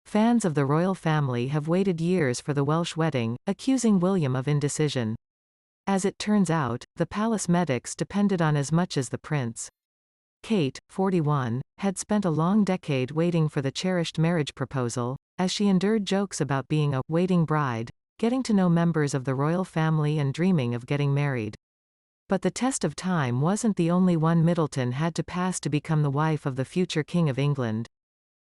Fans of the royal family have waited years for the Welsh wedding, accusing William of indecision. As it turns out, the palace medics depended on as much as the prince. Kate, 41, had spent a long decade waiting for the cherished marriage proposal, as she endured jokes about being a waiting bride, getting to know members of the royal family and dreaming of getting married. But the test of time wasn't the only one Middleton had to pass to become the wife of the future King of England.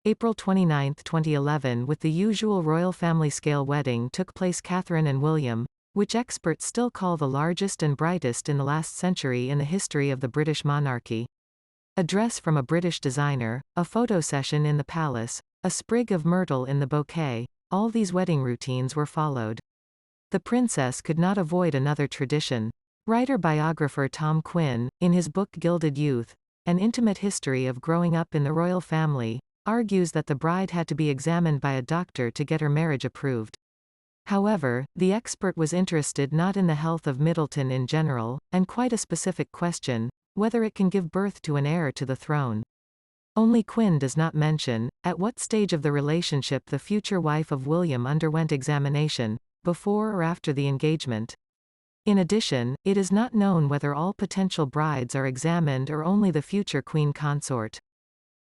April 29, 2011, with the usual royal family scale wedding took place. Catherine and William, which experts still call the largest and brightest in the last century in the history of the British monarchy. A dress from a British designer, a photo session in the palace, a sprig of myrtle in the bouquet, all these wedding routines were followed. The princess could not avoid another tradition. Writer-biographer Tom Quinn, in his book Gilded Youth, An Intimate History of Growing Up in the Royal Family, argues that the bride had to be examined by a doctor to get her marriage approved. However, the expert was interested not in the health of Middleton in general, and quite a specific question, whether it can give birth to an heir to the throne. Only Quinn does not mention, at what stage of the relationship the future wife of William underwent examination, before or after the engagement. In addition, it is not known whether all potential brides are examined or only the future queen consort.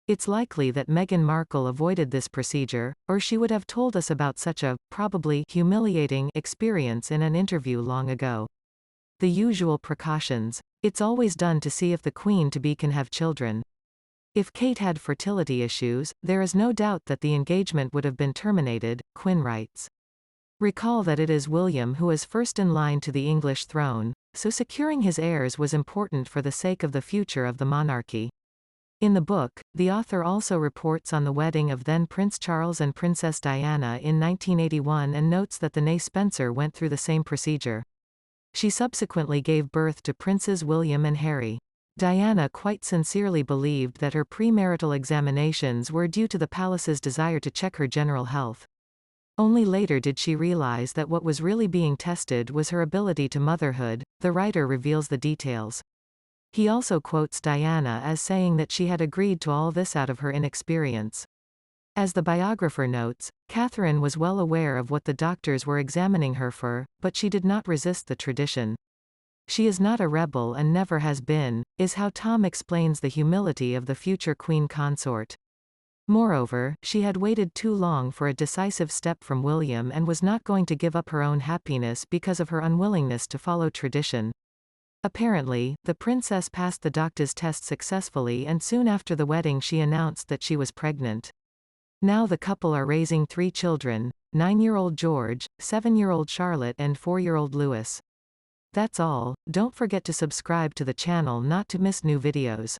It's likely that Meghan Markle avoided this procedure, or she would have told us about such a, probably, humiliating experience in an interview long ago. The usual precautions. It's always done to see if the queen-to-be can have children. If Kate had fertility issues, there is no doubt that the engagement would have been terminated, Quinn writes. Recall that it is William who is first in line to the English throne, so securing his heirs was important for the sake of the future of the monarchy. In the book, the author also reports on the wedding of then Prince Charles and Princess Diana in 1981 and notes that the Née Spencer went through the same procedure. She subsequently gave birth to Princes William and Harry. Diana quite sincerely believed that her premarital examinations were due to the palace's desire to check her general health. Only later did she realize that what was really being tested was her ability to motherhood. The writer reveals the details. He also quotes Diana as saying that she had agreed to all this out of her inexperience. As the biographer notes, Catherine was well aware of what the doctors were examining her for, but she did not resist the tradition. She is not a rebel and never has been, is how Tom explains the humility of the future queen consort. Moreover, she had waited too long for a decisive step from William and was not going to give up her own happiness because of her unwillingness to follow tradition. Apparently, the princess passed the doctor's test successfully and soon after the wedding she announced that she was pregnant. Now the couple are raising 3 children, 9-year-old George, 7-year-old Charlotte and 4-year-old Louis. That's all. Don't forget to subscribe to the channel not to miss new videos.